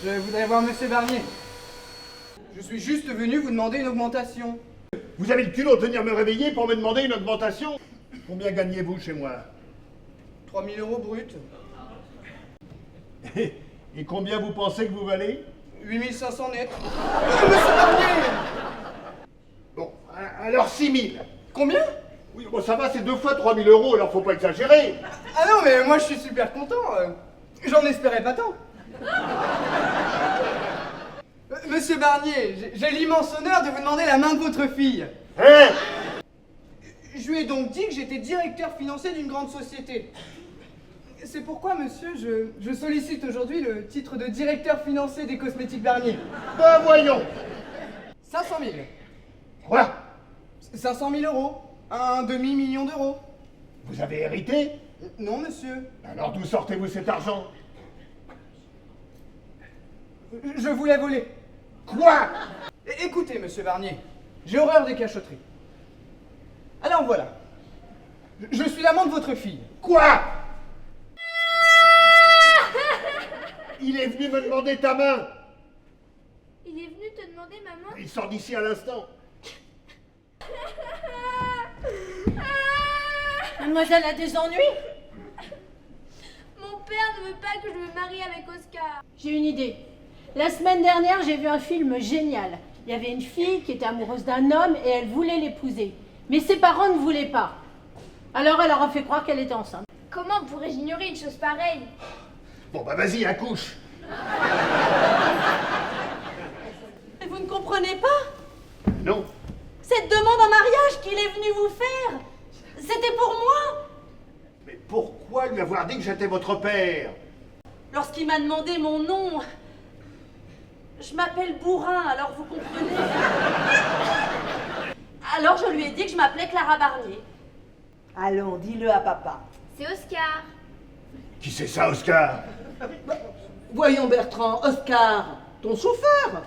Je voudrais voir Monsieur Barnier. Je suis juste venu vous demander une augmentation. Vous avez le culot de venir me réveiller pour me demander une augmentation? Combien gagnez-vous chez moi? 3 000 € brut. Et combien vous pensez que vous valez? 8 500 net. Monsieur Barnier! Bon, alors 6 000. Combien? Oui, bon, ça va, c'est 2 fois 3 000 €, alors faut pas exagérer. Ah non, mais moi je suis super content. J'en espérais pas tant. Monsieur Barnier, j'ai l'immense honneur de vous demander la main de votre fille. Hein? Je lui ai donc dit que j'étais directeur financier d'une grande société. C'est pourquoi, monsieur, je sollicite aujourd'hui le titre de directeur financier des cosmétiques Barnier. Ben voyons. 500 000. Quoi? 500 000 €. Un demi-million d'euros. Vous avez hérité? Non, monsieur. Alors d'où sortez-vous cet argent? Je vous l'ai volé. Quoi? Écoutez, monsieur Barnier, j'ai horreur des cachotteries. Alors voilà. Je suis l'amant de votre fille. Quoi? Il est venu me demander ta main. Il est venu te demander maman. Il sort d'ici à l'instant. Mademoiselle a des ennuis? Mon père ne veut pas que je me marie avec Oscar. J'ai une idée. La semaine dernière, j'ai vu un film génial. Il y avait une fille qui était amoureuse d'un homme et elle voulait l'épouser. Mais ses parents ne voulaient pas. Alors elle leur a fait croire qu'elle était enceinte. Comment pourrais-je ignorer une chose pareille? Bon bah vas-y, accouche. Et vous ne comprenez pas? Non. Cette demande en mariage qu'il est venu vous faire, c'était pour moi. Mais pourquoi lui avoir dit que j'étais votre père? Lorsqu'il m'a demandé mon nom, je m'appelle Bourrin, alors vous comprenez. Alors je lui ai dit que je m'appelais Clara Barnier. Allons, dis-le à papa. C'est Oscar. Qui c'est ça, Oscar? Voyons Bertrand, Oscar, ton chauffeur.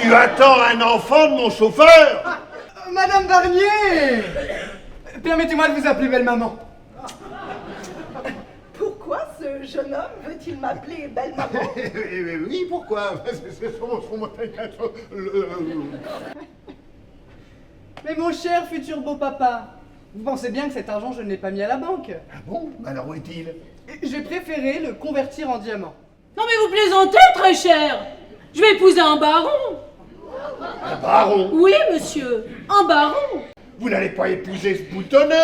Tu attends un enfant de mon chauffeur? Madame Barnier! Permettez-moi de vous appeler belle maman. Pourquoi ce jeune homme veut-il m'appeler belle maman? Oui, pourquoi? C'est Mais mon cher futur beau-papa, vous pensez bien que cet argent, je ne l'ai pas mis à la banque. Ah bon? Alors où est-il? J'ai préféré le convertir en diamant. Non mais vous plaisantez, très cher. Je vais épouser un baron. Un baron? Oui, monsieur, un baron. Vous n'allez pas épouser ce boutonneux.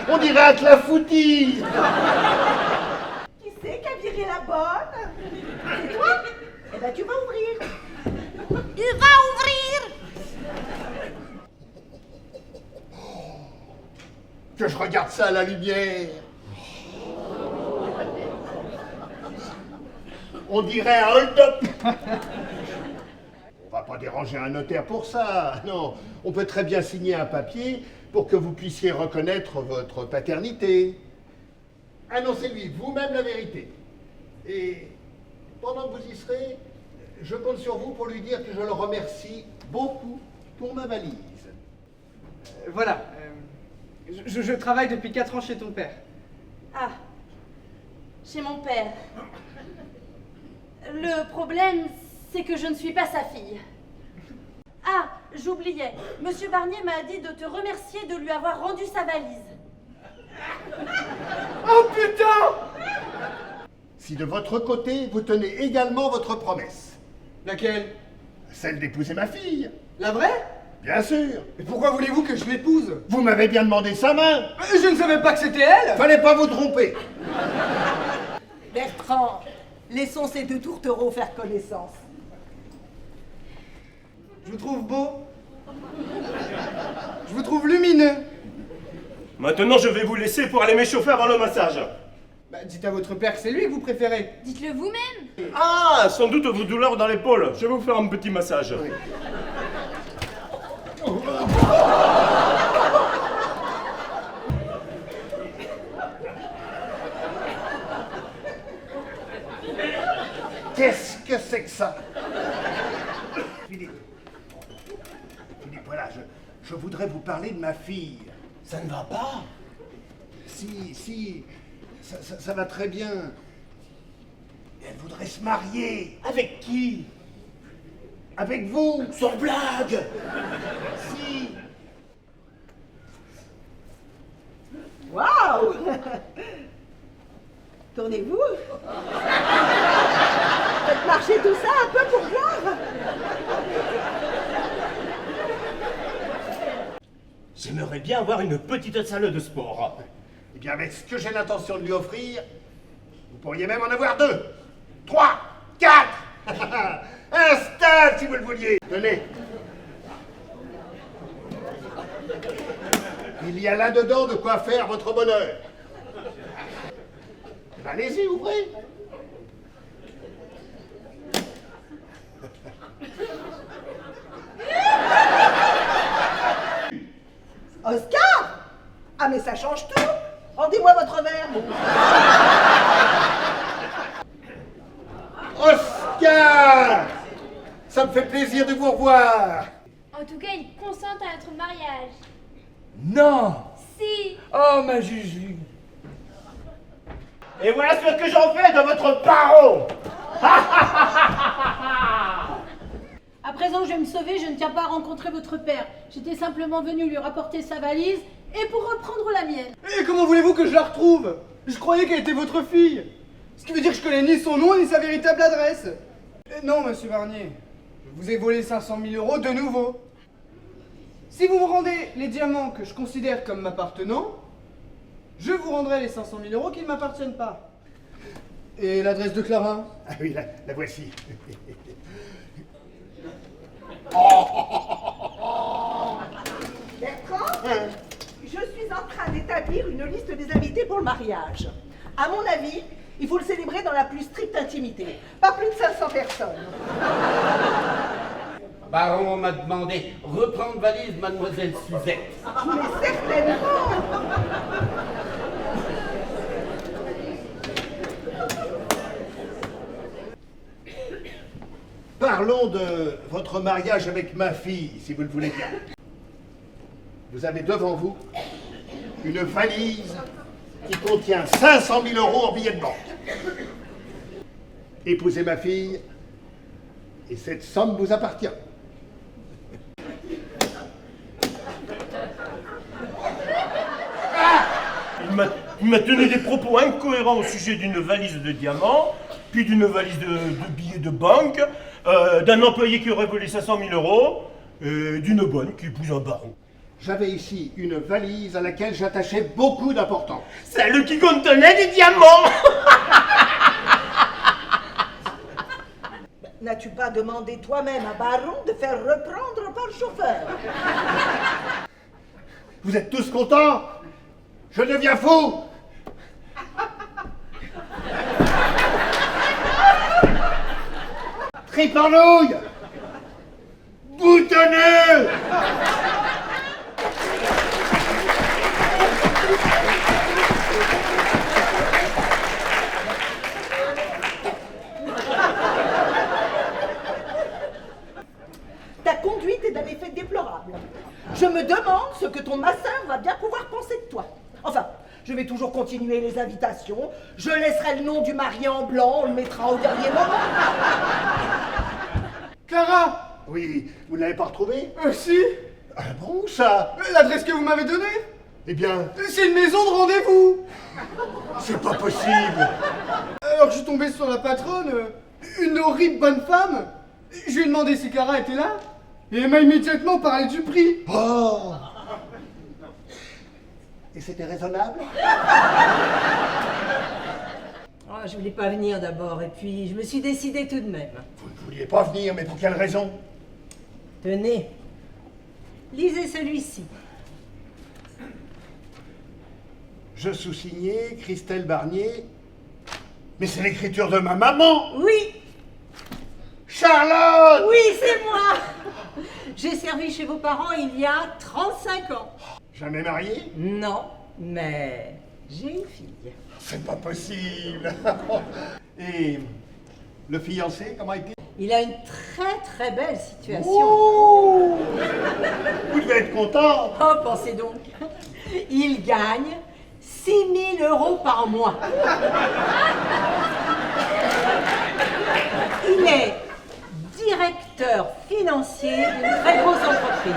On dirait un clafoutis. Qui c'est qui a viré la bonne? C'est toi? Eh ben tu vas ouvrir. Il va ouvrir. Que je regarde ça à la lumière. On dirait un hold-up. On va pas déranger un notaire pour ça, non. On peut très bien signer un papier pour que vous puissiez reconnaître votre paternité. Annoncez-lui vous-même la vérité. Et pendant que vous y serez, je compte sur vous pour lui dire que je le remercie beaucoup pour ma valise. Voilà. Je travaille depuis 4 ans chez ton père. Ah, chez mon père. Le problème, c'est que je ne suis pas sa fille. Ah, j'oubliais. Monsieur Barnier m'a dit de te remercier de lui avoir rendu sa valise. Oh putain! Si de votre côté, vous tenez également votre promesse, Laquelle? celle d'épouser ma fille, La vraie? bien sûr. Et pourquoi voulez-vous que je l'épouse? Vous m'avez bien demandé sa main. Je ne savais pas que c'était elle! Fallait pas vous tromper. Bertrand, laissons ces deux tourtereaux faire connaissance. Je vous trouve beau. Je vous trouve lumineux. Maintenant, je vais vous laisser pour aller m'échauffer avant le massage. Bah, dites à votre père que c'est lui que vous préférez. Dites-le vous-même. Ah, sans doute vos douleurs dans l'épaule. Je vais vous faire un petit massage. Qu'est-ce que c'est que ça? Philippe. Philippe, voilà, je voudrais vous parler de ma fille. Ça ne va pas. Si, ça va très bien. Elle voudrait se marier. Avec qui? Avec vous. Sans blague. Si. Waouh! Tournez-vous. Faites marcher tout ça un peu pour voir. J'aimerais bien avoir une petite salle de sport. Eh bien, avec ce que j'ai l'intention de lui offrir, vous pourriez même en avoir 2, 3, 4. Un stade si vous le vouliez. Tenez. Il y a là-dedans de quoi faire votre bonheur. Eh ben, allez-y, ouvrez. Oscar! Ah mais ça change tout. Rendez-moi votre verre. Oscar! Ça me fait plaisir de vous revoir. En tout cas, il consente à notre mariage. Non! Si. Oh ma Juju! Et voilà ce que j'en fais de votre paro. À présent, je vais me sauver, je ne tiens pas à rencontrer votre père. J'étais simplement venue lui rapporter sa valise et pour reprendre la mienne. Et comment voulez-vous que je la retrouve? Je croyais qu'elle était votre fille. Ce qui veut dire que je connais ni son nom ni sa véritable adresse. Non, monsieur Barnier. Je vous ai volé 500 000 euros de nouveau. Si vous me rendez les diamants que je considère comme m'appartenant, je vous rendrai les 500 000 euros qui ne m'appartiennent pas. Et l'adresse de Clara? Ah oui, la voici. Bertrand, je suis en train d'établir une liste des invités pour le mariage. À mon avis, il faut le célébrer dans la plus stricte intimité. Pas plus de 500 personnes. Baron m'a demandé reprendre valise mademoiselle Suzette. Mais certainement. Parlons de votre mariage avec ma fille, si vous le voulez bien. Vous avez devant vous une valise qui contient 500 000 euros en billets de banque. Épousez ma fille et cette somme vous appartient. Il m'a tenu des propos incohérents au sujet d'une valise de diamants, puis d'une valise de billets de banque, d'un employé qui aurait volé 500 000 euros, et d'une bonne qui épouse un baron. J'avais ici une valise à laquelle j'attachais beaucoup d'importance. Celle qui contenait des diamants. N'as-tu pas demandé toi-même à Baron de faire reprendre par le chauffeur? Vous êtes tous contents? Je deviens fou! Triparnouille! Boutonneux! Ta conduite est d'un effet déplorable. Je me demande ce que ton masseur va bien pouvoir penser de toi. Enfin, je vais toujours continuer les invitations. Je laisserai le nom du marié en blanc, on le mettra au dernier moment. Clara! Oui, vous ne l'avez pas retrouvé? Si? Ah bon, ça? L'adresse que vous m'avez donnée? Eh bien, C'est une maison de rendez-vous! c'est pas possible! Alors que je suis tombé sur la patronne, une horrible bonne femme. Je lui ai demandé si Clara était là, et elle m'a immédiatement parlé du prix. Oh! Et c'était raisonnable? Oh, je voulais pas venir d'abord, et puis je me suis décidée tout de même. Vous ne vouliez pas venir, mais pour quelle raison? Tenez, lisez celui-ci. Je sous-signais Christelle Barnier. Mais c'est l'écriture de ma maman! Oui, Charlotte! oui, c'est moi. J'ai servi chez vos parents il y a 35 ans. Jamais mariée? Non, mais j'ai une fille. C'est pas possible! Et le fiancé, comment était? Il a une très très belle situation. Oh! Vous devez être content! Oh, pensez donc. Il gagne 6 000 euros par mois. Il est directeur financier d'une très grosse entreprise.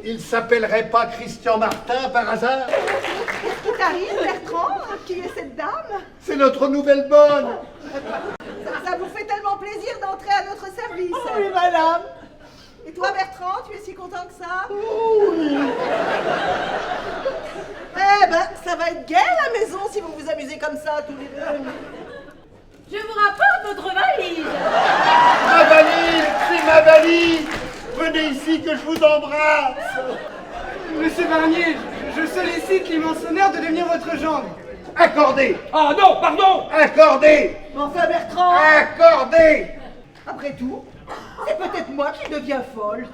Il s'appellerait pas Christian Martin par hasard? Qu'est-ce qui t'arrive, Bertrand? Qui est cette dame? C'est notre nouvelle bonne. Ça vous fait tellement plaisir d'entrer à notre service. Oui, madame. Et toi, Bertrand, tu es si content que ça? Oui. Eh ben, ça va être gai à la maison si vous vous amusez comme ça tous les deux. Je vous rapporte votre valise. Ma valise, c'est ma valise. Venez ici que je vous embrasse. Monsieur Barnier, je sollicite l'immense honneur de devenir votre gendre. Accordé. Ah non, pardon! Accordé. Mais enfin, Bertrand, Accordé. après tout, c'est peut-être moi qui deviens folle.